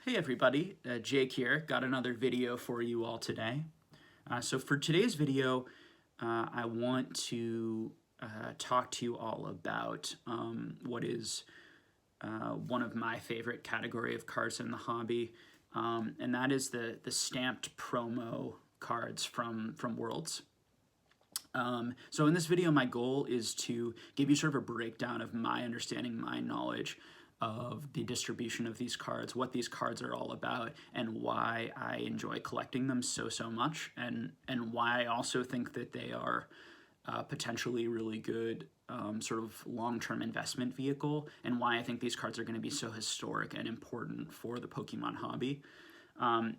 Hey everybody, Jake here. Got another video for you all today. So for today's video, I want to talk to you all about what is one of my favorite category of cards in the hobby, and that is the stamped promo cards from Worlds. So in this video, my goal is to give you sort of a breakdown of my understanding, my knowledge of the distribution of these cards, what these cards are all about, and why I enjoy collecting them so much, and why I also think that they are potentially really good sort of long-term investment vehicle, and why I think these cards are going to be so historic and important for the Pokemon hobby.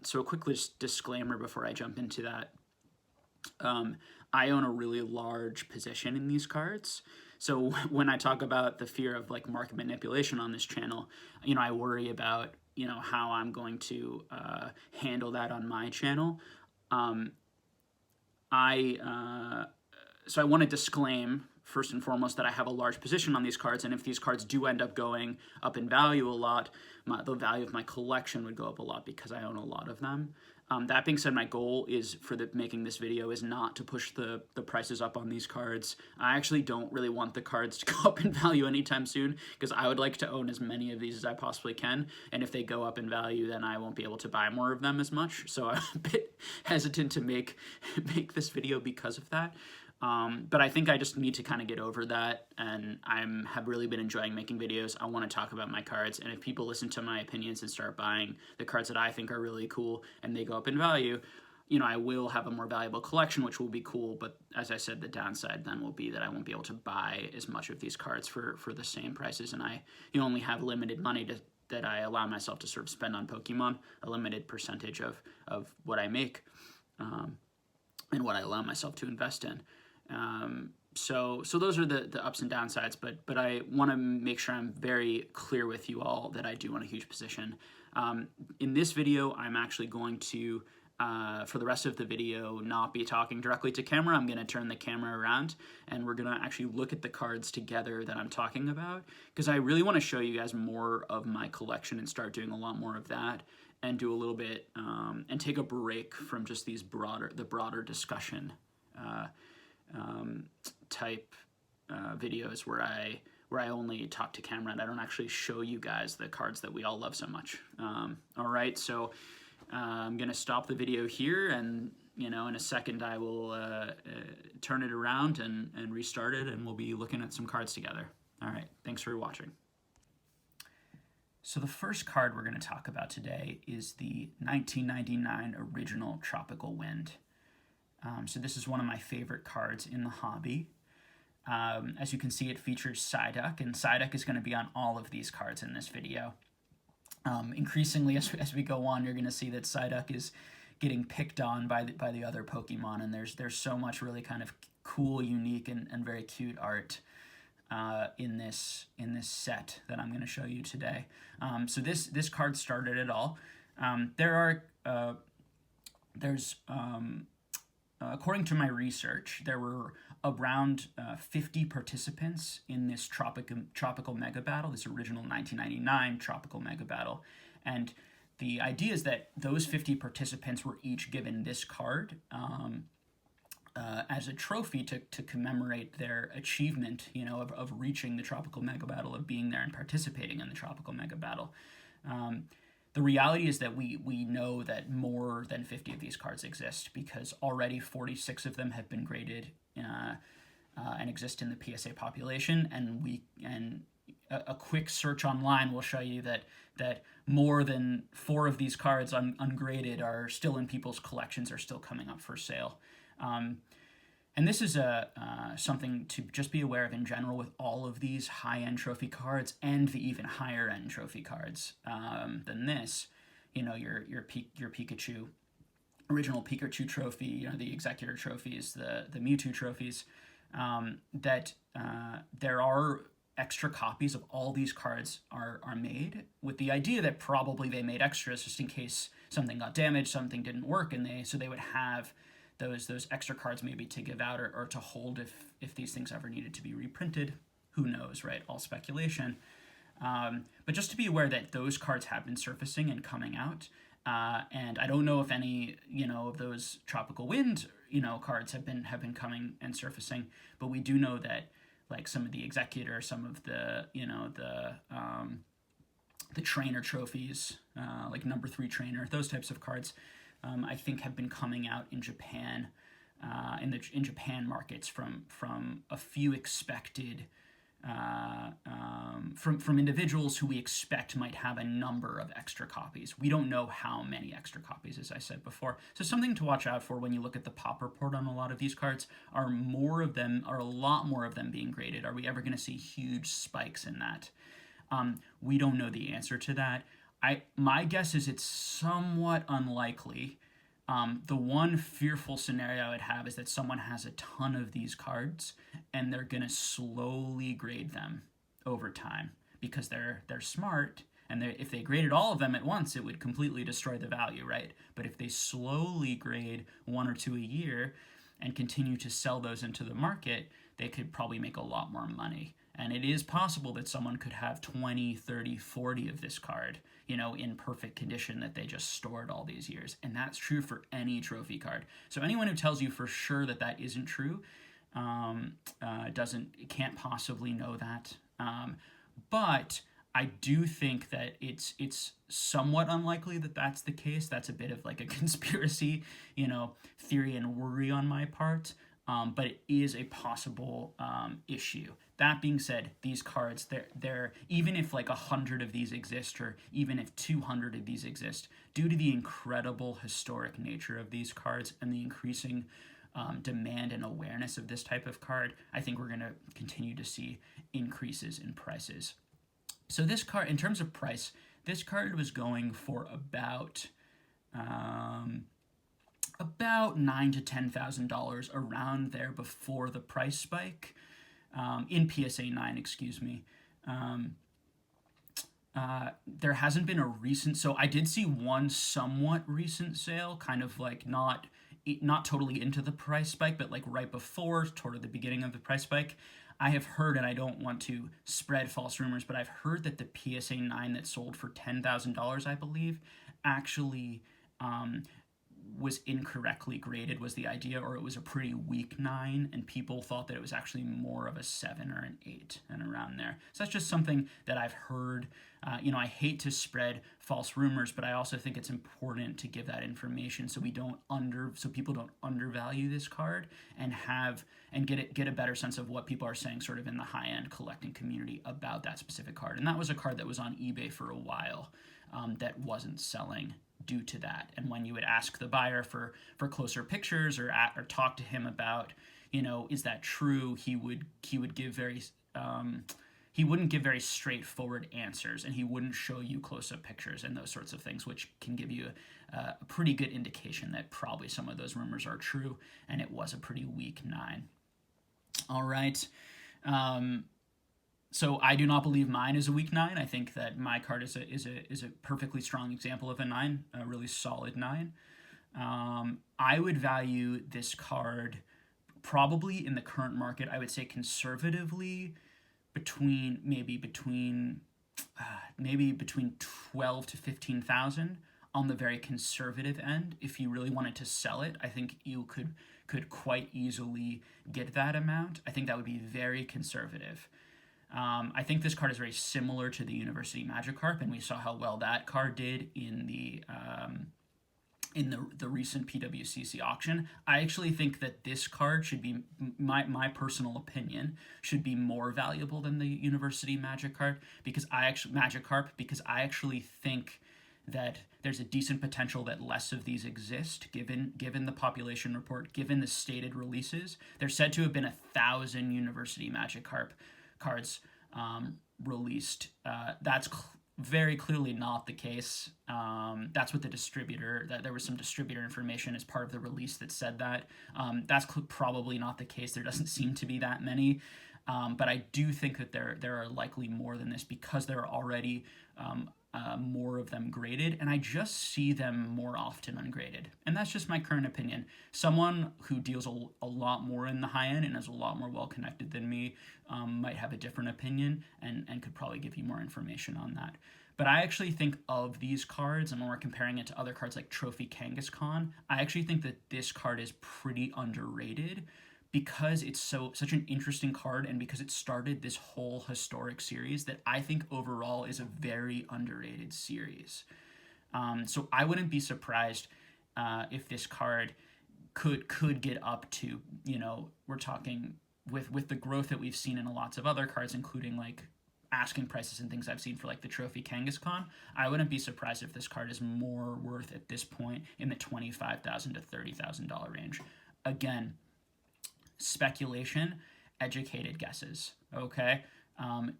So a quick disclaimer before I jump into that. I own a really large position in these cards. So when I talk about the fear of like market manipulation on this channel, I worry about, how I'm going to handle that on my channel. So I want to disclaim first and foremost that I have a large position on these cards, and if these cards do end up going up in value a lot, the value of my collection would go up a lot because I own a lot of them. That being said, my goal is for making this video is not to push the prices up on these cards. I actually don't really want the cards to go up in value anytime soon, because I would like to own as many of these as I possibly can, and if they go up in value, then I won't be able to buy more of them as much, so I'm a bit hesitant to make this video because of that. But I think I just need to kind of get over that, and have really been enjoying making videos. I want to talk about my cards, and if people listen to my opinions and start buying the cards that I think are really cool and they go up in value, I will have a more valuable collection, which will be cool, but as I said, the downside then will be that I won't be able to buy as much of these cards for the same prices, and I only have limited money that I allow myself to sort of spend on Pokemon, a limited percentage of what I make, and what I allow myself to invest in. So those are the ups and downsides, but I want to make sure I'm very clear with you all that I do own a huge position. In this video, I'm actually going to, for the rest of the video, not be talking directly to camera. I'm going to turn the camera around, and we're going to actually look at the cards together that I'm talking about, because I really want to show you guys more of my collection and start doing a lot more of that, and do a little bit, and take a break from just the broader discussion type videos where I only talk to camera and I don't actually show you guys the cards that we all love so much. All right, so I'm gonna stop the video here, and in a second I will turn it around and restart it, and we'll be looking at some cards together. All right, thanks for watching. So the first card we're going to talk about today is the 1999 original Tropical Wind. So this is one of my favorite cards in the hobby. As you can see, it features Psyduck, and Psyduck is going to be on all of these cards in this video. Increasingly, as we go on, you're going to see that Psyduck is getting picked on by the other Pokemon, and there's so much really kind of cool, unique, and very cute art in this set that I'm going to show you today. So this card started it all. According to my research, there were around 50 participants in this Tropical Mega Battle, this original 1999 Tropical Mega Battle. And the idea is that those 50 participants were each given this card as a trophy to commemorate their achievement, of reaching the Tropical Mega Battle, of being there and participating in the Tropical Mega Battle. The reality is that we know that more than 50 of these cards exist, because already 46 of them have been graded and exist in the PSA population, and a quick search online will show you that more than 4 of these cards ungraded are still in people's collections, are still coming up for sale. And this is something to just be aware of in general with all of these high-end trophy cards, and the even higher-end trophy cards than this. Your Pikachu, original Pikachu trophy, the Executor trophies, the Mewtwo trophies, that there are extra copies of all these cards are made, with the idea that probably they made extras just in case something got damaged, something didn't work, so they would have those extra cards maybe to give out or to hold if these things ever needed to be reprinted. Who knows, right? All speculation. But just to be aware that those cards have been surfacing and coming out. And I don't know if any, of those tropical wind, cards have been coming and surfacing, but we do know that like some of the executor, some of the, the trainer trophies, like number 3 trainer, those types of cards, I think have been coming out in Japan, in Japan markets from a few expected from individuals who we expect might have a number of extra copies. We don't know how many extra copies, as I said before. So something to watch out for when you look at the pop report on a lot of these cards. Are a lot more of them being graded? Are we ever going to see huge spikes in that? We don't know the answer to that. My guess is it's somewhat unlikely. The one fearful scenario I would have is that someone has a ton of these cards and they're going to slowly grade them over time because they're smart, and if they graded all of them at once, it would completely destroy the value, right? But if they slowly grade 1 or 2 a year and continue to sell those into the market, they could probably make a lot more money. And it is possible that someone could have 20, 30, 40 of this card, in perfect condition that they just stored all these years. And that's true for any trophy card. So anyone who tells you for sure that that isn't true can't possibly know that. But I do think that it's somewhat unlikely that that's the case. That's a bit of like a conspiracy, theory and worry on my part. But it is a possible issue. That being said, these cards, they're even if like 100 of these exist, or even if 200 of these exist, due to the incredible historic nature of these cards and the increasing demand and awareness of this type of card, I think we're going to continue to see increases in prices. So this card, in terms of price, this card was going for about $9,000 to $10,000, around there before the price spike, in PSA 9, excuse me. There hasn't been a recent, so I did see one somewhat recent sale, kind of like not totally into the price spike, but like right before, toward the beginning of the price spike. I have heard, and I don't want to spread false rumors, but I've heard that the PSA 9 that sold for $10,000, I believe, actually was incorrectly graded, was the idea, or it was a pretty weak 9, and people thought that it was actually more of a 7 or an 8 and around there. So that's just something that I've heard. I hate to spread false rumors, but I also think it's important to give that information so people don't undervalue this card and get a better sense of what people are saying sort of in the high-end collecting community about that specific card. And that was a card that was on eBay for a while that wasn't selling due to that. And when you would ask the buyer for closer pictures or talk to him about, is that true, he would give he wouldn't give very straightforward answers, and he wouldn't show you close-up pictures and those sorts of things, which can give you a pretty good indication that probably some of those rumors are true, and it was a pretty weak 9. All right. So I do not believe mine is a weak 9. I think that my card is a perfectly strong example of a 9, a really solid 9. I would value this card probably in the current market, I would say conservatively, between 12 to 15,000 on the very conservative end. If you really wanted to sell it, I think you could quite easily get that amount. I think that would be very conservative. I think this card is very similar to the University Magikarp, and we saw how well that card did in the recent PWCC auction. I actually think that this card should be, my personal opinion, should be more valuable than the University Magikarp because I actually think that there's a decent potential that less of these exist, given the population report, given the stated releases. There's said to have been 1,000 University Magikarp cards released. That's very clearly not the case. That's what the distributor, that there was some distributor information as part of the release that said that. That's probably not the case. There doesn't seem to be that many. But I do think that there are likely more than this because there are already more of them graded, and I just see them more often ungraded. And that's just my current opinion. Someone who deals a lot more in the high end and is a lot more well connected than me might have a different opinion and could probably give you more information on that. But I actually think of these cards, and when we're comparing it to other cards like Trophy Kangaskhan, I actually think that this card is pretty underrated because it's such an interesting card, and because it started this whole historic series that I think overall is a very underrated series. So I wouldn't be surprised if this card could get up to, we're talking with the growth that we've seen in lots of other cards, including like asking prices and things I've seen for like the Trophy Kangaskhan. I wouldn't be surprised if this card is more worth at this point in the $25,000 to $30,000 range. Again, speculation, educated guesses. Okay,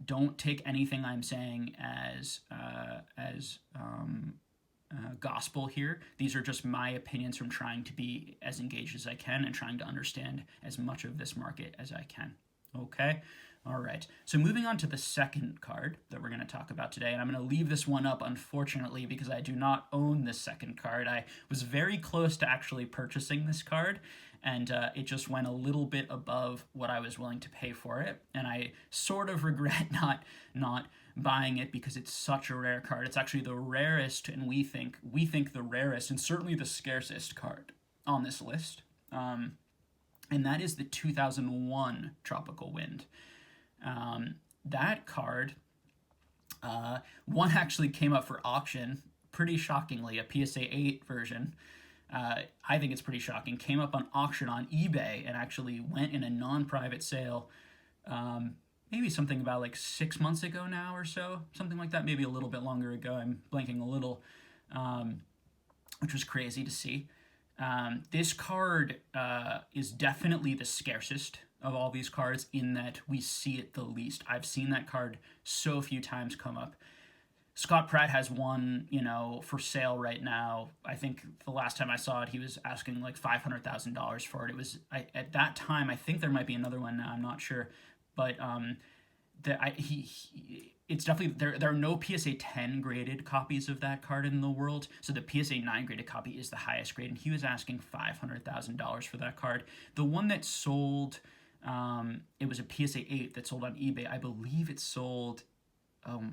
don't take anything I'm saying as gospel here. These are just my opinions from trying to be as engaged as I can and trying to understand as much of this market as I can. Okay. All right, so moving on to the second card that we're going to talk about today, and I'm going to leave this one up, unfortunately, because I do not own this second card. I was very close to actually purchasing this card, and it just went a little bit above what I was willing to pay for it, and I sort of regret not buying it because it's such a rare card. It's actually the rarest, and we think the rarest, and certainly the scarcest card on this list, and that is the 2001 Tropical Wind. That card, one actually came up for auction, pretty shockingly, a PSA 8 version. I think it's pretty shocking. Came up on auction on eBay and actually went in a non-private sale, maybe something about like 6 months ago now or so, something like that, maybe a little bit longer ago. I'm blanking a little, which was crazy to see. This card is definitely the scarcest of all these cards in that we see it the least. I've seen that card so few times come up. Scott Pratt has one, for sale right now. I think the last time I saw it, he was asking like $500,000 for it. It was at that time. I think there might be another one now. I'm not sure, but it's definitely there are no PSA 10 graded copies of that card in the world. So the PSA 9 graded copy is the highest grade, and he was asking $500,000 for that card. The one that sold, it was a PSA 8 that sold on eBay. I believe it sold.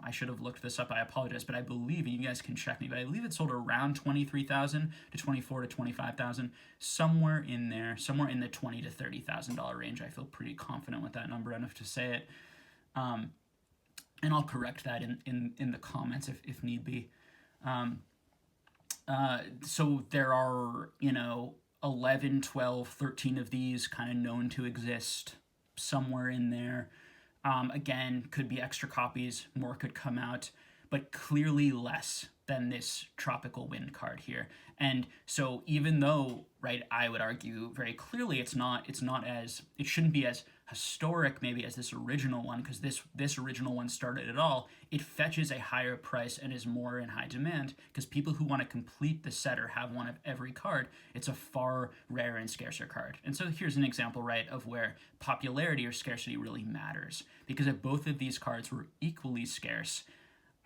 I should have looked this up. I apologize, but I believe, and you guys can check me, but I believe it sold around $23,000 to $24,000 to $25,000, somewhere in there, somewhere in the $20,000 to $30,000 range. I feel pretty confident with that number enough to say it. And I'll correct that in the comments if need be. So there are, 11, 12, 13 of these kind of known to exist somewhere in there. Again, could be extra copies, more could come out, but clearly less than this Tropical Wind card here. And so even though, right, I would argue very clearly it shouldn't be as historic maybe as this original one, because this original one started it all, it fetches a higher price and is more in high demand because people who want to complete the set or have one of every card, it's a far rarer and scarcer card. And so here's an example, right, of where popularity or scarcity really matters, because if both of these cards were equally scarce,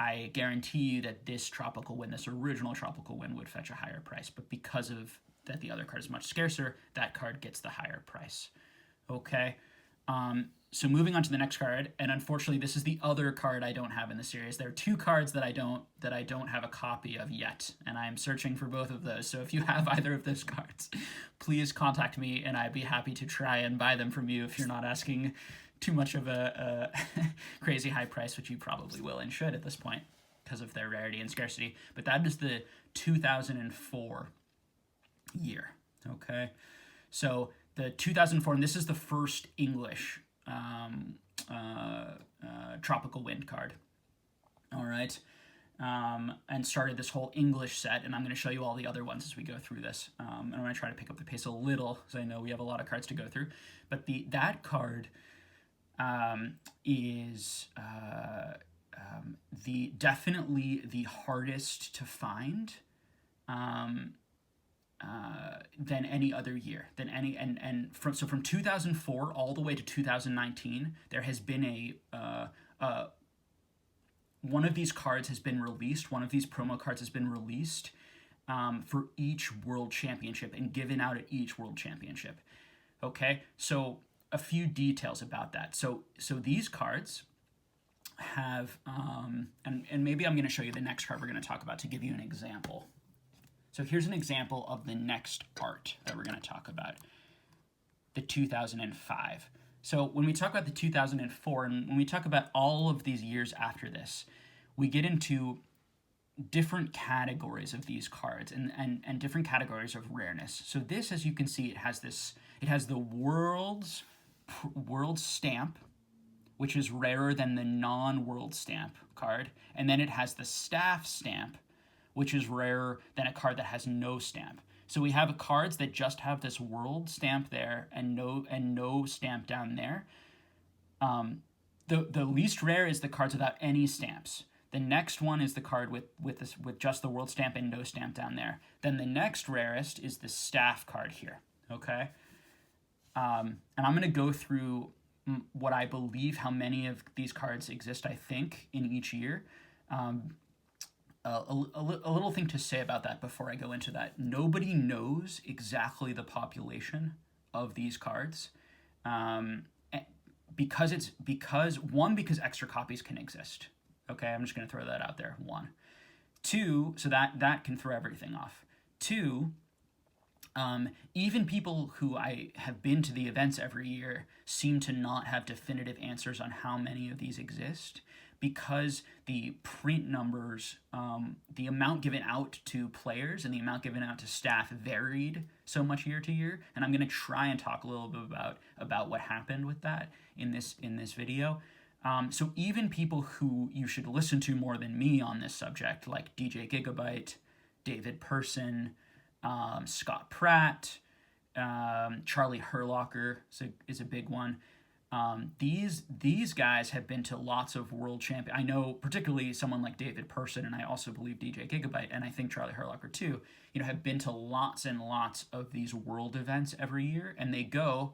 I guarantee you that this Tropical Wind, this original Tropical Wind, would fetch a higher price. But because of that the other card is much scarcer, that card gets the higher price. Okay? So moving on to the next card, and unfortunately this is the other card I don't have in the series. There are two cards that I don't have a copy of yet, and I'm searching for both of those. So if you have either of those cards, please contact me, and I'd be happy to try and buy them from you if you're not asking too much of a crazy high price, which you probably will and should at this point because of their rarity and scarcity. But that is the 2004 year. Okay, so the 2004, and this is the first English Tropical Wind card. All right, and started this whole English set, and I'm going to show you all the other ones as we go through this. And I'm going to try to pick up the pace a little because I know we have a lot of cards to go through. But that card is definitely the hardest to find than any other year, from 2004 all the way to 2019, there has been one of these cards has been released, one of these promo cards has been released for each World Championship and given out at each World Championship. Okay, so a few details about that. So these cards have, and maybe I'm going to show you the next card we're going to talk about to give you an example. So here's an example of the next art that we're going to talk about, the 2005. So when we talk about the 2004, and when we talk about all of these years after this, we get into different categories of these cards and different categories of rareness. So this, as you can see, it has the world stamp, which is rarer than the non-world stamp card, and then it has the staff stamp, which is rarer than a card that has no stamp. So we have cards that just have this world stamp there and no stamp down there. The least rare is the cards without any stamps. The next one is the card with just the world stamp and no stamp down there. Then the next rarest is the staff card here. Okay, and I'm going to go through what I believe how many of these cards exist. I think in each year. A little thing to say about that before I go into that. Nobody knows exactly the population of these cards, because extra copies can exist. Okay, I'm just going to throw that out there. 1, 2, so that can throw everything off. 2, even people who I have been to the events every year seem to not have definitive answers on how many of these exist, because the print numbers, the amount given out to players and the amount given out to staff varied so much year to year. And I'm going to try and talk a little bit about what happened with that in this video. So even people who you should listen to more than me on this subject, like DJ Gigabyte, David Person, Scott Pratt, Charlie Herlocker is a big one. These guys have been to lots of world champion. I know particularly someone like David Person, and I also believe DJ Gigabyte, and I think Charlie Herlocker too, have been to lots and lots of these world events every year, and they go,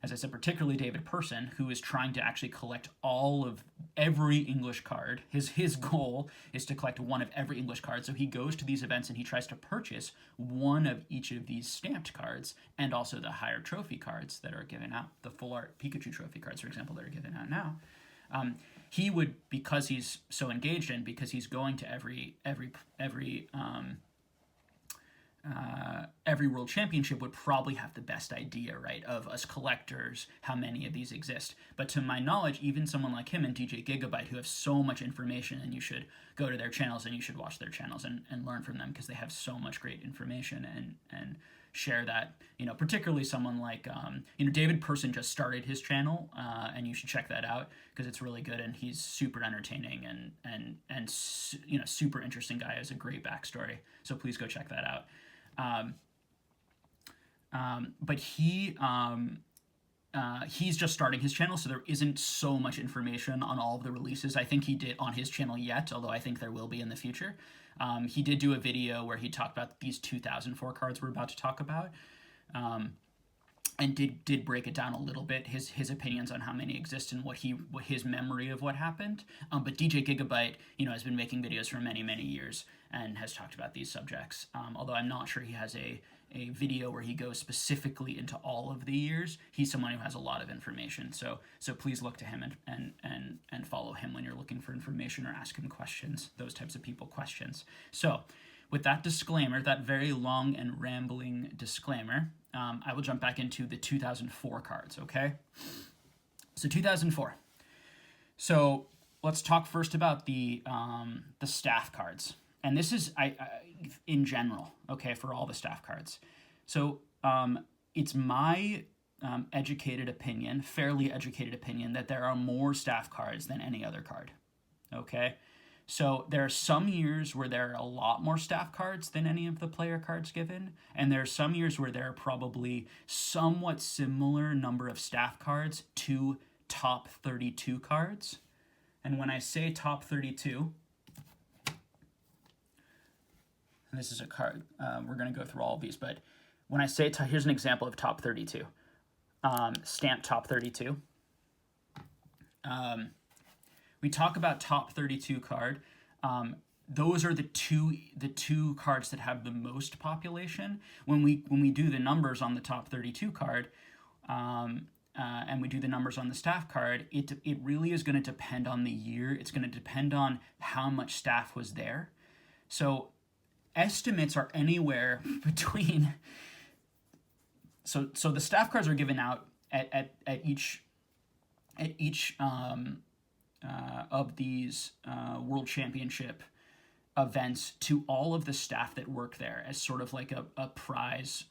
as I said, particularly David Person, who is trying to actually collect every English card. His goal is to collect one of every English card. So he goes to these events and he tries to purchase one of each of these stamped cards, and also the higher trophy cards that are given out, the full art Pikachu trophy cards, for example, that are given out now. He would, because he's so engaged in, because he's going to every world championship, would probably have the best idea, right, of us collectors, how many of these exist. But to my knowledge, even someone like him and DJ Gigabyte, who have so much information, and you should go to their channels and you should watch their channels and learn from them, because they have so much great information and share that. Particularly someone like David Person just started his channel, and you should check that out because it's really good, and he's super entertaining and super interesting guy. Has a great backstory, so please go check that out. But he's just starting his channel, so there isn't so much information on all of the releases I think he did on his channel yet, although I think there will be in the future. He did do a video where he talked about these 2004 cards we're about to talk about, and did break it down a little bit, his opinions on how many exist and what his memory of what happened. But DJ Gigabyte, has been making videos for many, many years and has talked about these subjects. Although I'm not sure he has a video where he goes specifically into all of the years. He's someone who has a lot of information. So please look to him and follow him when you're looking for information or ask him questions, those types of people questions. So with that disclaimer, that very long and rambling disclaimer, I will jump back into the 2004 cards, okay? So 2004. So let's talk first about the staff cards. And this is in general, okay, for all the staff cards. So it's my educated opinion, fairly educated opinion, that there are more staff cards than any other card, okay? So there are some years where there are a lot more staff cards than any of the player cards given, and there are some years where there are probably somewhat similar number of staff cards to top 32 cards. And when I say top 32, and this is a card, we're going to go through all of these, but when I say, here's an example of top 32. Stamp top 32. we talk about top 32 card. Those are the two cards that have the most population. When we do the numbers on the top 32 card, and we do the numbers on the staff card, it really is going to depend on the year. It's going to depend on how much staff was there. So estimates are anywhere between. So the staff cards are given out at each of these World Championship events to all of the staff that work there as sort of like a prize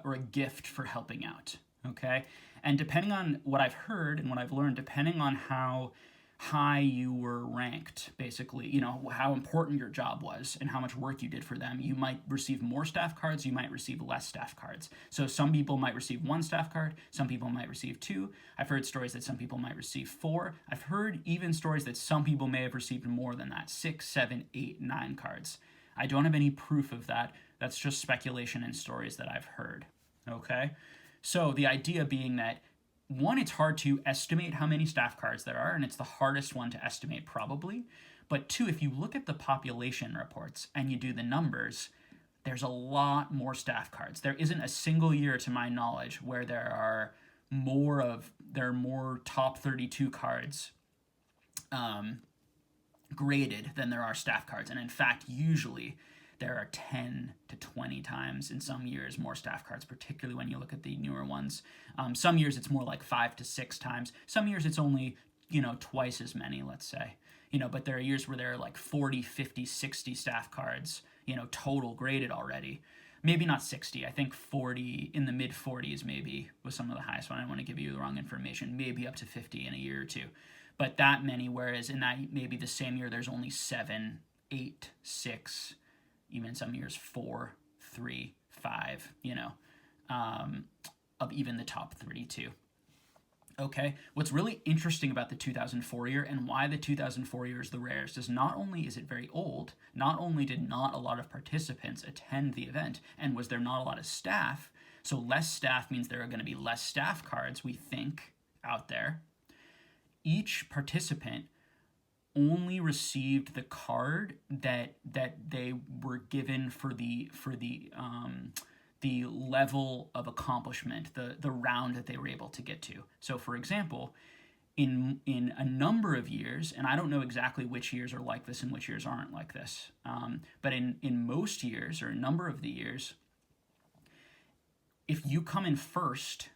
or a gift for helping out. Okay, and depending on what I've heard and what I've learned, depending on how high you were ranked, basically, you know, how important your job was and how much work you did for them, you might receive more staff cards, you might receive less staff cards. So some people might receive 1 staff card, some people might receive 2. I've heard stories that some people might receive 4. I've heard even stories that some people may have received more than that, 6, 7, 8, 9 cards. I don't have any proof of that. That's just speculation and stories that I've heard. Okay? So the idea being that, 1, it's hard to estimate how many staff cards there are, and it's the hardest one to estimate probably. But 2, if you look at the population reports and you do the numbers, there's a lot more staff cards. There isn't a single year, to my knowledge, where there are more top 32 cards graded than there are staff cards. And in fact, usually there are 10 to 20 times in some years more staff cards, particularly when you look at the newer ones. Some years it's more like 5 to 6 times. Some years it's only, twice as many, let's say. But there are years where there are like 40, 50, 60 staff cards, total graded already. Maybe not 60, I think 40, in the mid 40s maybe was some of the highest one. I don't want to give you the wrong information. Maybe up to 50 in a year or two. But that many, whereas in that maybe the same year there's only 7, 8, 6, even some years 4, 3, 5, of even the top 32. Okay, what's really interesting about the 2004 year and why the 2004 year is the rarest is not only is it very old, not only did not a lot of participants attend the event, and was there not a lot of staff, so less staff means there are going to be less staff cards, we think, out there. Each participant only received the card that they were given for the level of accomplishment, the round that they were able to get to. So for example, in a number of years, and I don't know exactly which years are like this and which years aren't like this, but in most years, or a number of the years, if you come in first,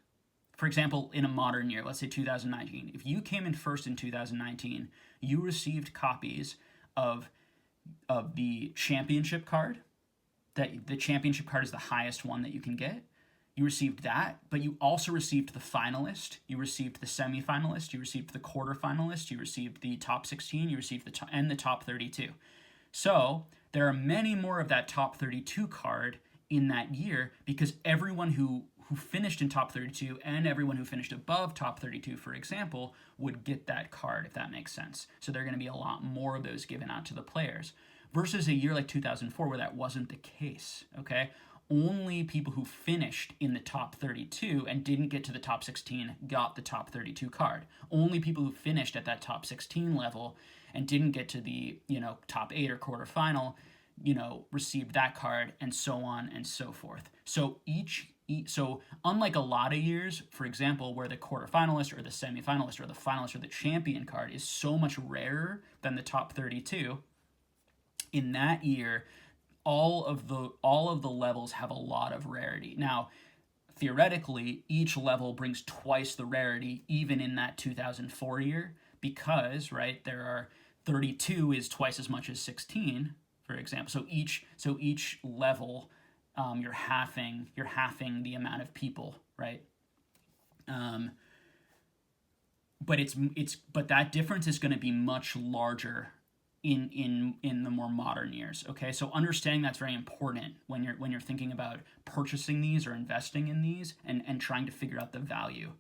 for example, in a modern year, let's say 2019, if you came in first in 2019, you received copies of the championship card. That the championship card is the highest one that you can get. You received that, but you also received the finalist, you received the semifinalist, you received the quarterfinalist, you received the top 16, you received the top 32. So there are many more of that top 32 card in that year, because everyone who finished in top 32 and everyone who finished above top 32, for example, would get that card, if that makes sense. So there are going to be a lot more of those given out to the players. Versus a year like 2004 where that wasn't the case, okay? Only people who finished in the top 32 and didn't get to the top 16 got the top 32 card. Only people who finished at that top 16 level and didn't get to the, top 8 or quarterfinal, received that card, and so on and so forth. So so unlike a lot of years, for example, where the quarterfinalist or the semifinalist or the finalist or the champion card is so much rarer than the top 32, in that year, all of the levels have a lot of rarity. Now, theoretically, each level brings twice the rarity, even in that 2004 year, because, right, there are 32 is twice as much as 16, for example. So each level, you're halving the amount of people, right? But that difference is going to be much larger in the more modern years. Okay, so understanding that's very important when you're thinking about purchasing these or investing in these and trying to figure out the value.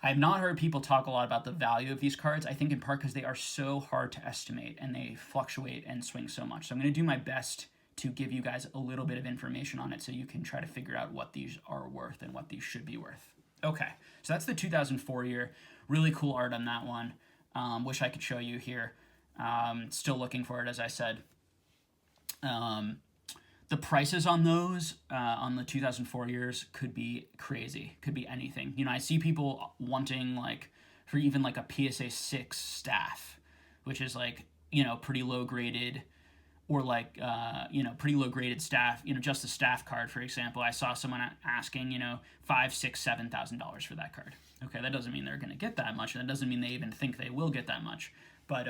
I have not heard people talk a lot about the value of these cards, I think in part because they are so hard to estimate and they fluctuate and swing so much. So I'm going to do my best to give you guys a little bit of information on it so you can try to figure out what these are worth and what these should be worth. Okay, so that's the 2004 year. Really cool art on that one. Wish I could show you here. Still looking for it, as I said. The prices on those, on the 2004 years, could be crazy. Could be anything. You know, I see people wanting, like, for even, like, a PSA 6 staff, which is, like, you know, pretty low graded, or, like, you know, pretty low graded staff, you know, just a staff card, for example. I saw someone asking, you know, $5,000, $6,000, $7,000 for that card. Okay, that doesn't mean they're going to get that much. That doesn't mean they even think they will get that much. But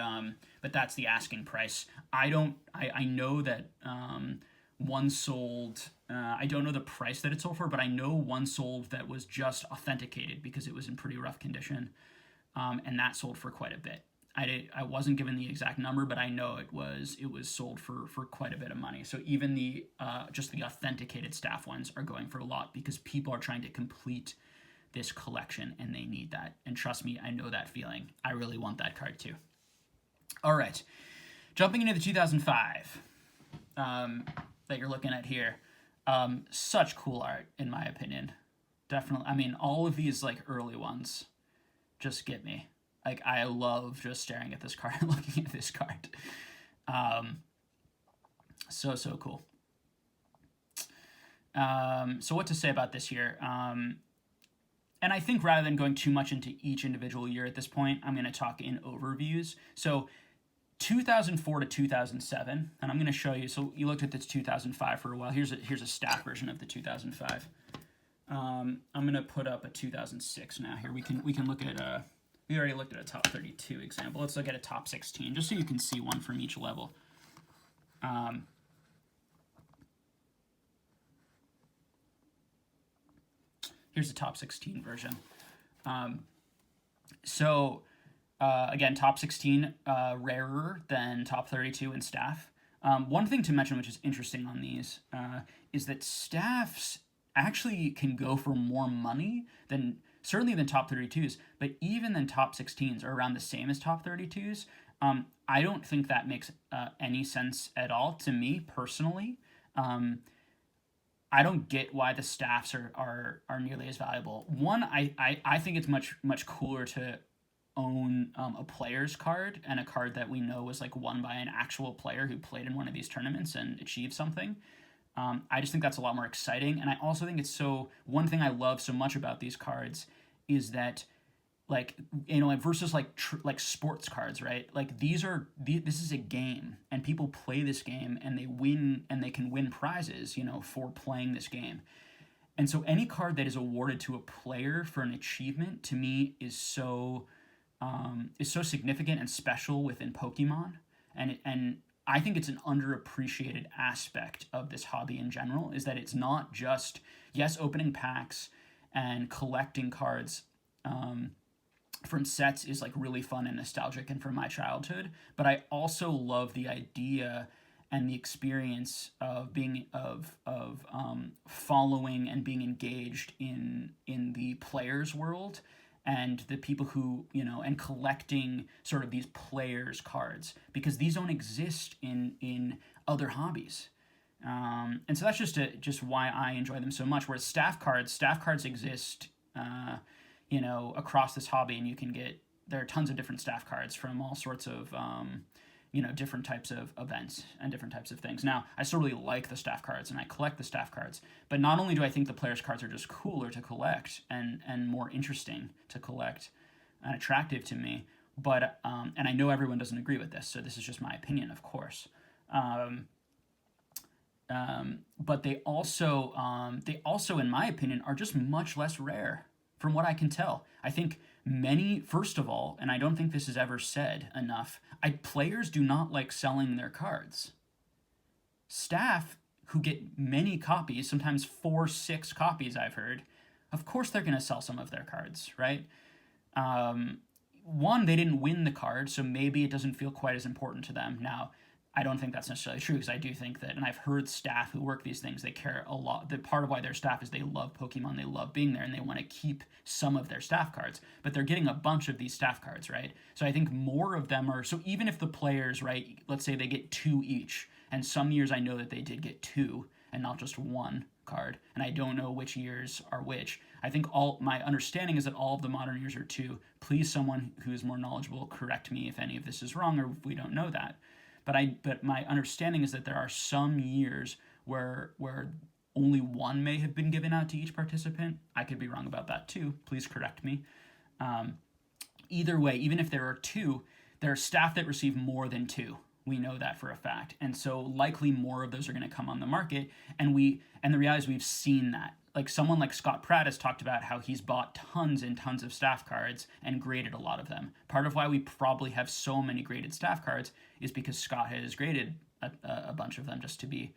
that's the asking price. I know that one sold, I don't know the price that it sold for, but I know one sold that was just authenticated because it was in pretty rough condition, and that sold for quite a bit. I wasn't given the exact number, but I know it was sold for quite a bit of money. So even the just the authenticated staff ones are going for a lot because people are trying to complete this collection and they need that. And trust me, I know that feeling. I really want that card too. All right, jumping into the 2005 that you're looking at here. Such cool art, in my opinion. Definitely. I mean, all of these, like, early ones just get me. Like, I love just staring at this card and looking at this card. So cool. So what to say about this year? And I think rather than going too much into each individual year at this point, I'm going to talk in overviews. So 2004 to 2007, and I'm going to show you. So you looked at this 2005 for a while. Here's a staff version of the 2005. I'm going to put up a 2006 now. Here we can look at we already looked at a top 32 example. Let's look at a top 16, just so you can see one from each level. Here's the top 16 version. Again, top 16 rarer than top 32 in staff. One thing to mention, which is interesting on these, is that staffs actually can go for more money than certainly than top 32s, but even than top 16s are around the same as top 32s. I don't think that makes any sense at all to me personally. I don't get why the staffs are nearly as valuable. One, I think it's much cooler to own a player's card, and a card that we know was like won by an actual player who played in one of these tournaments and achieved something. I just think that's a lot more exciting, and I also think it's one thing I love so much about these cards is that, like, you know, versus like sports cards, right? Like this is a game, and people play this game and they win, and they can win prizes, you know, for playing this game. And so any card that is awarded to a player for an achievement, to me, is so significant and special within Pokemon, and I think it's an underappreciated aspect of this hobby in general, is that it's not just, yes, opening packs and collecting cards from sets is like really fun and nostalgic and from my childhood, but I also love the idea and the experience of following and being engaged in the player's world, and the people who, you know, and collecting sort of these players' cards, because these don't exist in other hobbies. And so that's just why I enjoy them so much. Whereas staff cards exist, you know, across this hobby, and there are tons of different staff cards from all sorts of, you know, different types of events and different types of things. Now, I still really like the staff cards, and I collect the staff cards, but not only do I think the players' cards are just cooler to collect and more interesting to collect and attractive to me, but, and I know everyone doesn't agree with this, so this is just my opinion, of course. But they also, in my opinion, are just much less rare, from what I can tell. I think first of all, and I don't think this is ever said enough, players do not like selling their cards. Staff, who get many copies, sometimes 4, 6 copies, I've heard, of course they're going to sell some of their cards, right? One, they didn't win the card, so maybe it doesn't feel quite as important to them. Now, I don't think that's necessarily true, because I do think that, and I've heard staff who work these things, they care a lot. The part of why they're staff is they love Pokemon, they love being there, and they want to keep some of their staff cards. But they're getting a bunch of these staff cards, right? So I think more of them are, so even if the players, right, let's say they get 2 each, and some years I know that they did get 2 and not just 1 card, and I don't know which years are which. I think my understanding is that all of the modern years are 2. Please, someone who is more knowledgeable, correct me if any of this is wrong or if we don't know that. But my understanding is that there are some years where only 1 may have been given out to each participant. I could be wrong about that too. Please correct me. Either way, even if there are 2, there are staff that receive more than 2. We know that for a fact. And so likely more of those are going to come on the market. And the reality is we've seen that. Like someone like Scott Pratt has talked about how he's bought tons and tons of staff cards and graded a lot of them. Part of why we probably have so many graded staff cards is because Scott has graded a bunch of them just to be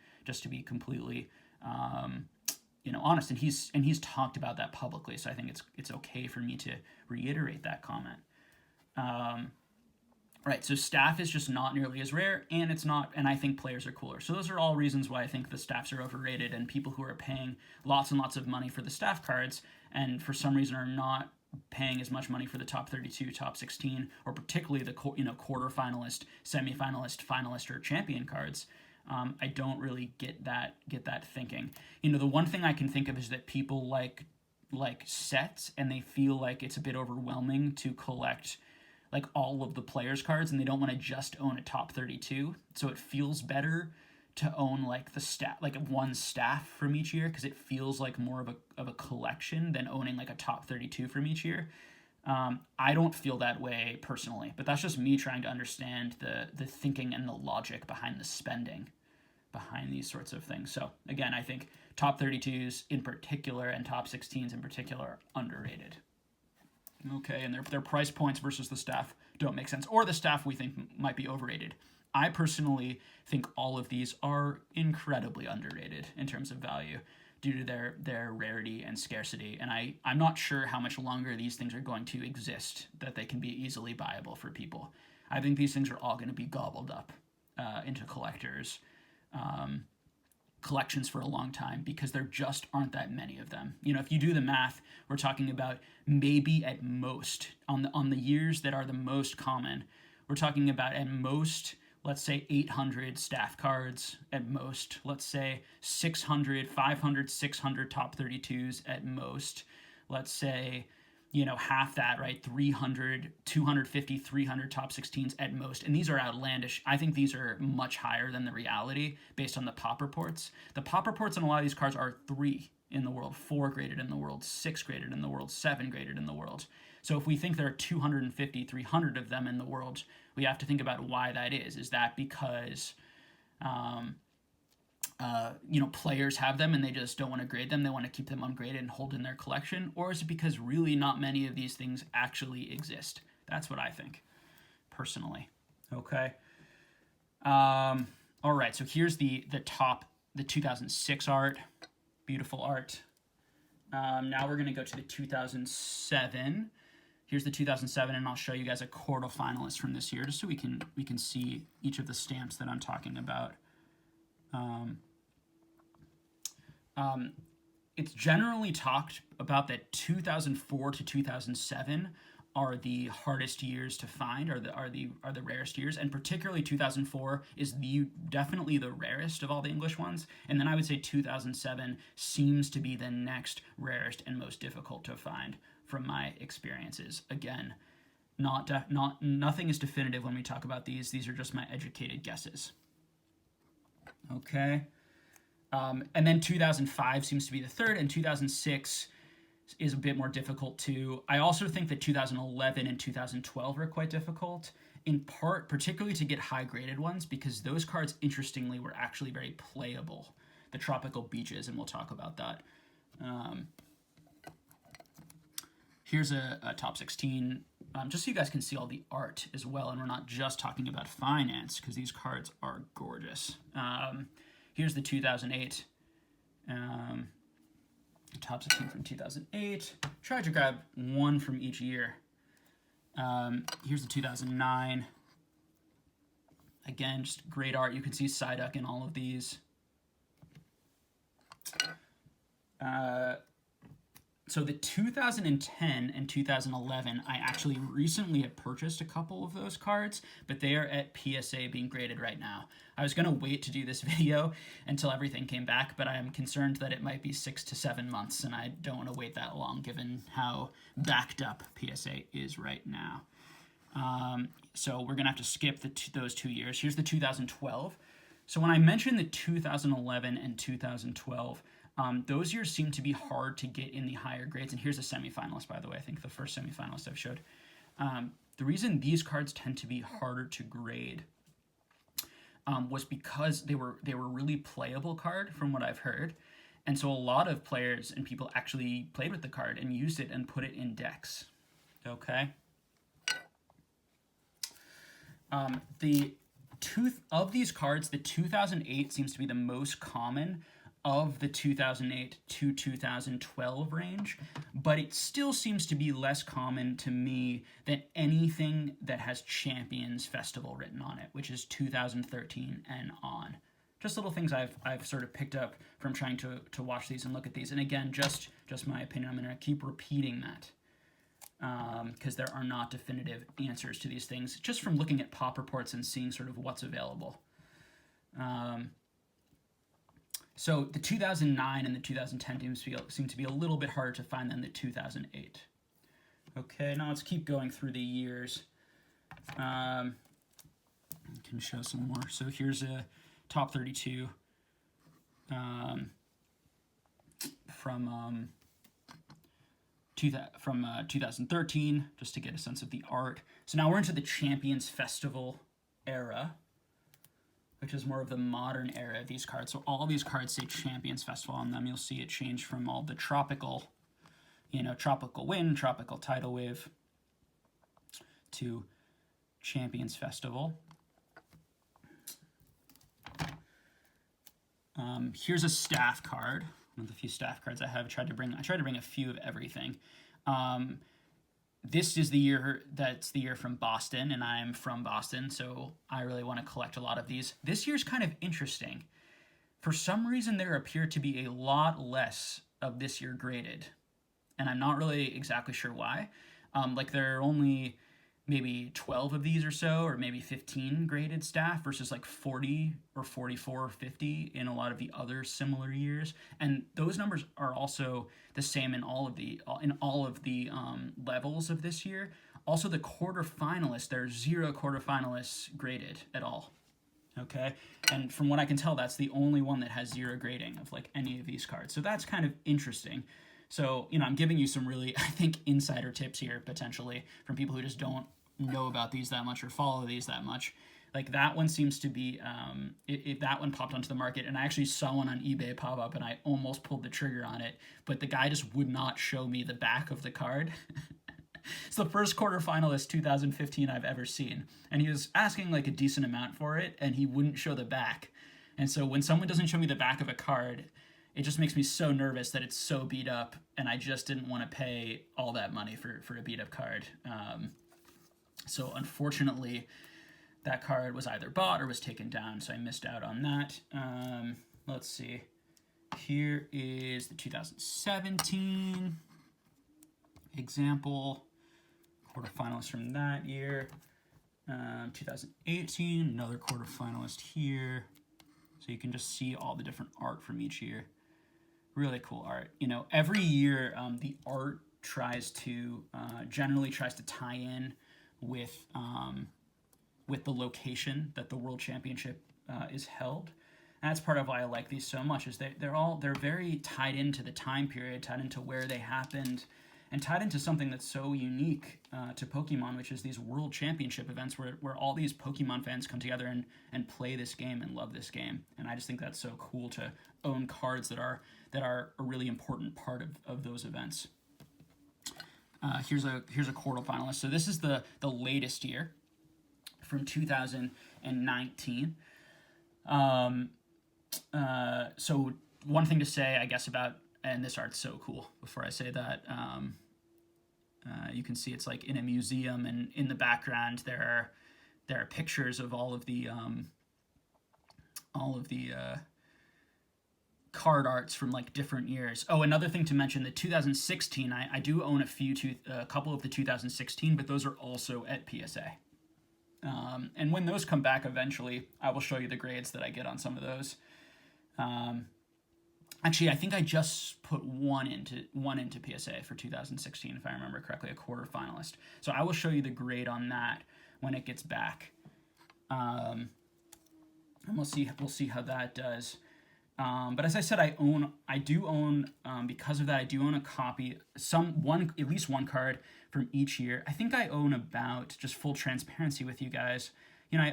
completely honest. And he's talked about that publicly. So I think it's okay for me to reiterate that comment. Right, so staff is just not nearly as rare, and I think players are cooler. So those are all reasons why I think the staffs are overrated, and people who are paying lots and lots of money for the staff cards, and for some reason are not paying as much money for the top 32, top 16, or particularly the quarterfinalist, semifinalist, finalist, or champion cards. I don't really get that thinking. The one thing I can think of is that people like sets, and they feel like it's a bit overwhelming to collect like all of the players' cards, and they don't want to just own a top 32. So it feels better to own like one staff from each year, because it feels like more of a collection than owning like a top 32 from each year. I don't feel that way personally, but that's just me trying to understand the thinking and the logic behind the spending behind these sorts of things. So again, I think top 32s in particular and top 16s in particular are underrated. Okay, and their price points versus the staff don't make sense, or the staff we think might be overrated. I personally think all of these are incredibly underrated in terms of value due to their rarity and scarcity, and I'm not sure how much longer these things are going to exist, that they can be easily buyable for people. I think these things are all going to be gobbled up into collectors' collections for a long time, because there just aren't that many of them. If you do the math, we're talking about maybe at most on the years that are the most common, we're talking about at most, let's say 800 staff cards, at most, let's say 600, 500, 600 top 32s at most, let's say half that, right? 300, 250, 300 top 16s at most. And these are outlandish. I think these are much higher than the reality based on the pop reports. The pop reports on a lot of these cards are 3 in the world, 4 graded in the world, 6 graded in the world, 7 graded in the world. So if we think there are 250, 300 of them in the world, we have to think about why that is. Is that because players have them and they just don't want to grade them, they want to keep them ungraded and hold in their collection? Or is it because really not many of these things actually exist? That's what I think, personally. Okay. All right, so here's the 2006 art. Beautiful art. Now we're going to go to the 2007. Here's the 2007, and I'll show you guys a quarterfinalist from this year, just so we can see each of the stamps that I'm talking about. It's generally talked about that 2004 to 2007 are the hardest years to find, are the rarest years, and particularly 2004 is definitely the rarest of all the English ones, and then I would say 2007 seems to be the next rarest and most difficult to find from my experiences. Again, nothing is definitive when we talk about these. These are just my educated guesses. Okay. And then 2005 seems to be the third, and 2006 is a bit more difficult too. I also think that 2011 and 2012 are quite difficult, in part, particularly to get high-graded ones, because those cards, interestingly, were actually very playable. The Tropical Beaches, and we'll talk about that. Here's a top 16, just so you guys can see all the art as well, and we're not just talking about finance, because these cards are gorgeous. Here's the 2008, top 16 from 2008. Tried to grab one from each year. Here's the 2009. Again, just great art. You can see Psyduck in all of these. So the 2010 and 2011, I actually recently have purchased a couple of those cards, but they are at PSA being graded right now. I was going to wait to do this video until everything came back, but I am concerned that it might be 6 to 7 months, and I don't want to wait that long given how backed up PSA is right now. So we're going to have to skip those 2 years. Here's the 2012. So when I mentioned the 2011 and 2012, those years seem to be hard to get in the higher grades. And here's a semifinalist, by the way. I think the first semifinalist I've showed. The reason these cards tend to be harder to grade was because they were really playable card, from what I've heard. And so a lot of players and people actually played with the card and used it and put it in decks. Okay. Of these cards, the 2008 seems to be the most common of the 2008 to 2012 range, but it still seems to be less common to me than anything that has Champions Festival written on it, which is 2013 and on. Just little things I've sort of picked up from trying to watch these and look at these. And again, just my opinion, I'm going to keep repeating that because there are not definitive answers to these things, just from looking at pop reports and seeing sort of what's available. So the 2009 and the 2010 seem to be a little bit harder to find than the 2008. Okay, now let's keep going through the years. I can show some more. So here's a top 32 from 2013, just to get a sense of the art. So now we're into the Champions Festival era, which is more of the modern era of these cards. So all these cards say Champions Festival on them. You'll see it change from all the tropical, tropical wind, tropical tidal wave, to Champions Festival. Here's a staff card. One of the few staff cards I have. I tried to bring a few of everything. This is the year from Boston, and I'm from Boston, so I really want to collect a lot of these. This year's kind of interesting. For some reason, there appear to be a lot less of this year graded, and I'm not really exactly sure why. There are only maybe 12 of these or so, or maybe 15 graded staff versus like 40 or 44 or 50 in a lot of the other similar years. And those numbers are also the same in all of the levels of this year. Also, the quarterfinalists, there are 0 quarterfinalists graded at all. Okay, and from what I can tell, that's the only one that has 0 grading of like any of these cards. So that's kind of interesting. So, I'm giving you some really, I think, insider tips here, potentially, from people who just don't know about these that much or follow these that much. Like, that one seems to be, if that one popped onto the market, and I actually saw one on eBay pop up, and I almost pulled the trigger on it, but the guy just would not show me the back of the card. It's the first quarterfinalist 2015 I've ever seen, and he was asking, like, a decent amount for it, and he wouldn't show the back. And so when someone doesn't show me the back of a card, it just makes me so nervous that it's so beat up, and I just didn't want to pay all that money for a beat up card. So unfortunately, that card was either bought or was taken down, so I missed out on that. Let's see. Here is the 2017 example, quarterfinalist from that year. 2018, another quarterfinalist here. So you can just see all the different art from each year. Really cool art. Every year the art generally tries to tie in with the location that the World Championship is held. And that's part of why I like these so much, is they're very tied into the time period, tied into where they happened, and tied into something that's so unique to Pokemon, which is these World Championship events where all these Pokemon fans come together and play this game and love this game. And I just think that's so cool to own cards that are a really important part of those events. Here's a quarterfinalist. So this is the latest year from 2019. So one thing to say, I guess, about, and this art's so cool, before I say that, you can see it's like in a museum, and in the background there are pictures of all of the card arts from like different years. Oh, another thing to mention, the 2016, I do own a couple of the 2016, but those are also at PSA. And when those come back eventually, I will show you the grades that I get on some of those. Actually, I think I just put one into PSA for 2016, if I remember correctly, a quarterfinalist. So I will show you the grade on that when it gets back, and we'll see how that does. But as I said, I do own because of that, I do own a copy, at least one card from each year. I think I own about, just full transparency with you guys, I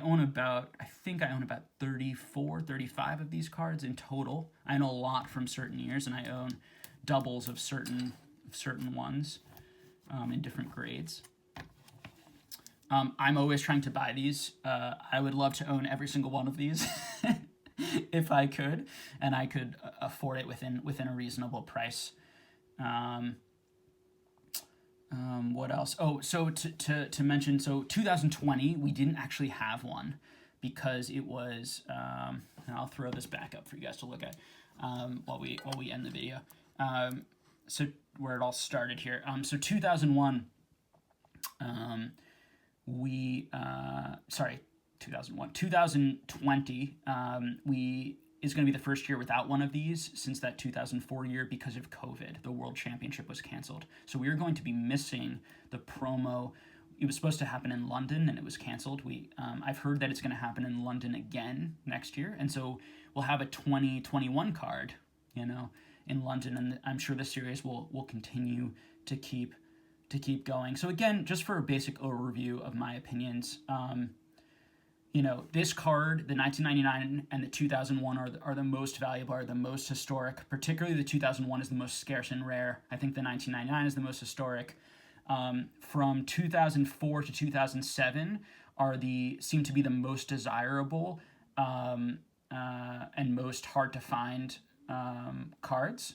think I own about 34, 35 of these cards in total. I own a lot from certain years, and I own doubles of certain ones in different grades. I'm always trying to buy these. I would love to own every single one of these if I could, and I could afford it within a reasonable price. What else? Oh, so to mention, so 2020, we didn't actually have one because it was, and I'll throw this back up for you guys to look at while we end the video. So where it all started here. So 2001, 2020, is going to be the first year without one of these since that 2004 year because of COVID. The World Championship was canceled. So we are going to be missing the promo. It was supposed to happen in London and it was canceled. I've heard that it's going to happen in London again next year. And so we'll have a 2021 card, in London. And I'm sure the series will continue to keep going. So again, just for a basic overview of my opinions, this card, the 1999 and the 2001 are the most valuable, are the most historic. Particularly the 2001 is the most scarce and rare. I think the 1999 is the most historic. From 2004 to 2007 seem to be the most desirable and most hard to find cards.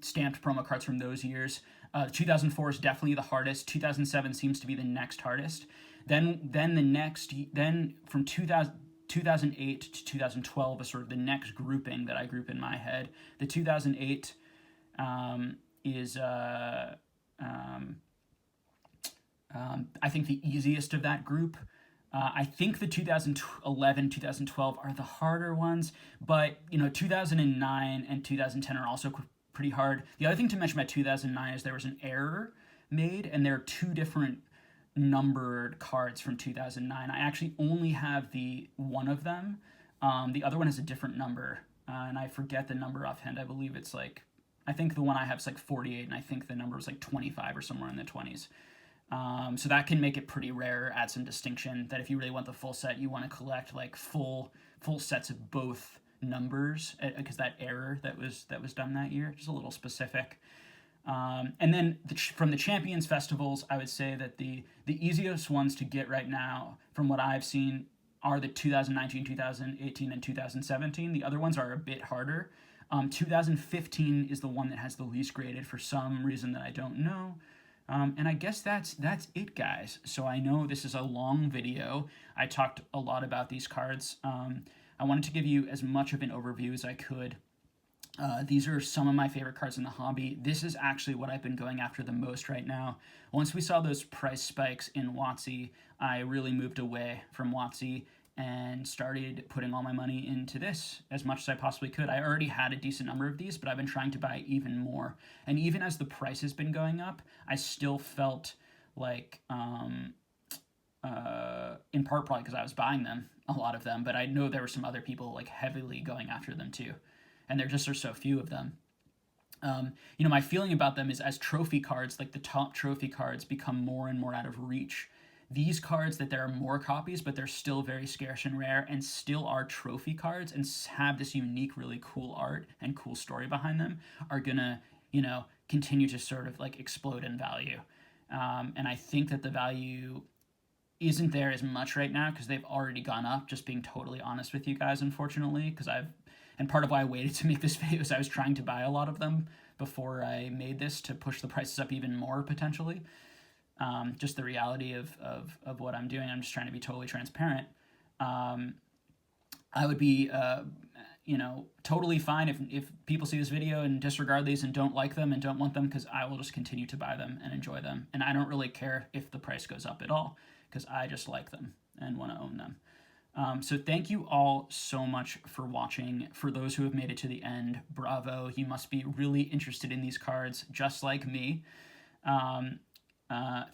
Stamped promo cards from those years. 2004 is definitely the hardest. 2007 seems to be the next hardest. Then from 2008 to 2012 is sort of the next grouping that I group in my head. The 2008 is I think the easiest of that group. I think the 2011, 2012 are the harder ones, but 2009 and 2010 are also pretty hard. The other thing to mention about 2009 is there was an error made, and there are two different numbered cards from 2009. I actually only have the one of them. The other one has a different number, and I forget the number offhand. I believe it's I think the one I have is 48, and I think the number was 25 or somewhere in the 20s. So that can make it pretty rare, add some distinction, that if you really want the full set, you want to collect full sets of both numbers, because that error that was done that year, just a little specific. And then from the Champions Festivals, I would say that the easiest ones to get right now, from what I've seen, are the 2019, 2018, and 2017. The other ones are a bit harder. 2015 is the one that has the least graded for some reason that I don't know. And I guess that's it, guys. So I know this is a long video. I talked a lot about these cards. I wanted to give you as much of an overview as I could. These are some of my favorite cards in the hobby. This is actually what I've been going after the most right now. Once we saw those price spikes in WotC, I really moved away from WotC and started putting all my money into this as much as I possibly could. I already had a decent number of these, but I've been trying to buy even more. And even as the price has been going up, I still felt like, in part probably because I was buying them, a lot of them, but I know there were some other people heavily going after them too. And there just are so few of them. My feeling about them is as trophy cards, the top trophy cards, become more and more out of reach. These cards that there are more copies, but they're still very scarce and rare and still are trophy cards and have this unique, really cool art and cool story behind them, are gonna, continue to sort of explode in value. And I think that the value isn't there as much right now because they've already gone up, just being totally honest with you guys, unfortunately, and part of why I waited to make this video is I was trying to buy a lot of them before I made this to push the prices up even more, potentially. Just the reality of what I'm doing. I'm just trying to be totally transparent. I would be, you know, totally fine if people see this video and disregard these and don't like them and don't want them, because I will just continue to buy them and enjoy them. And I don't really care if the price goes up at all, because I just like them and want to own them. So thank you all so much for watching. For those who have made it to the end, bravo. You must be really interested in these cards, just like me.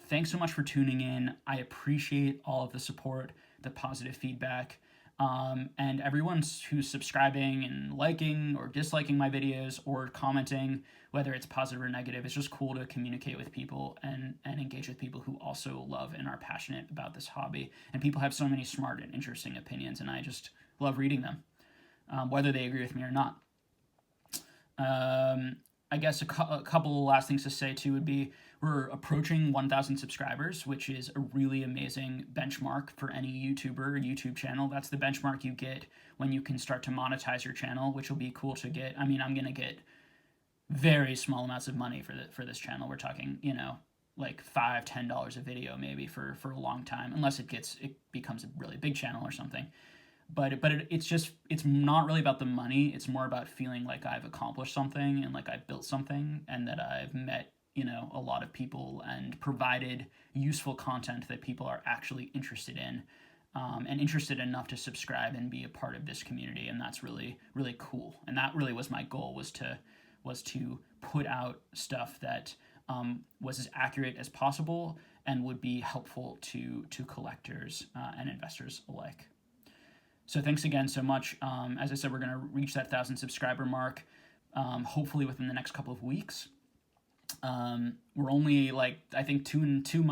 Thanks so much for tuning in. I appreciate all of the support, the positive feedback. And everyone who's subscribing and liking or disliking my videos or commenting, whether it's positive or negative, it's just cool to communicate with people and engage with people who also love and are passionate about this hobby. And people have so many smart and interesting opinions, and I just love reading them, whether they agree with me or not. I guess a couple of last things to say too would be, we're approaching 1,000 subscribers, which is a really amazing benchmark for any YouTuber or YouTube channel. That's the benchmark you get when you can start to monetize your channel, which will be cool to get. I mean, I'm gonna get very small amounts of money for this channel. We're talking, you know, like $5, $10 a video maybe for a long time, unless it becomes a really big channel or something. But it's not really about the money. It's more about feeling like I've accomplished something and like I've built something and that I've met, you know, a lot of people and provided useful content that people are actually interested in, and interested enough to subscribe and be a part of this community. And that's really, really cool. And that really was my goal, was to put out stuff that was as accurate as possible and would be helpful to collectors and investors alike. So thanks again so much. As I said, we're going to reach that 1,000 subscriber mark, hopefully within the next couple of weeks. We're only like, I think 2.5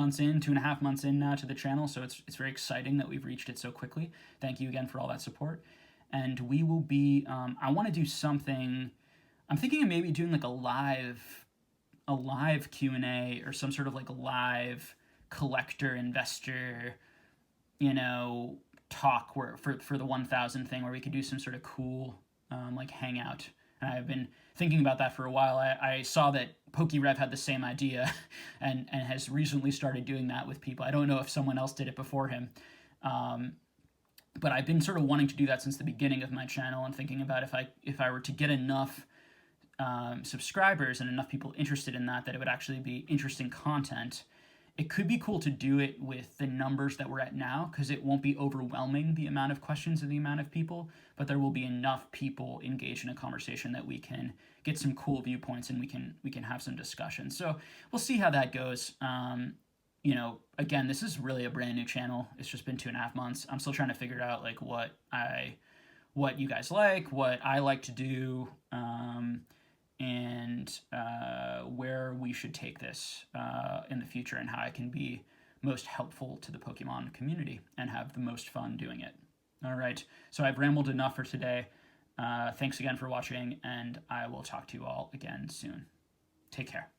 months in now to the channel, so it's very exciting that we've reached it so quickly. Thank you again for all that support. And we will be, I want to do something, I'm thinking of maybe doing like a live Q&A or some sort of like a live collector investor, you know, talk for the 1,000 thing, where we could do some sort of cool like hangout. And I've been thinking about that for a while. I saw that PokeRev had the same idea and has recently started doing that with people. I don't know if someone else did it before him, but I've been sort of wanting to do that since the beginning of my channel, and thinking about if I were to get enough subscribers and enough people interested in that it would actually be interesting content. It could be cool to do it with the numbers that we're at now, because it won't be overwhelming, the amount of questions and the amount of people, but there will be enough people engaged in a conversation that we can get some cool viewpoints and we can have some discussion. So we'll see how that goes. You know, again, this is really a brand new channel. It's just been 2.5 months. I'm still trying to figure out like what you guys like, what I like to do, and where we should take this in the future, and how I can be most helpful to the Pokemon community and have the most fun doing it. All right, so I've rambled enough for today. Thanks again for watching, and I will talk to you all again soon. Take care.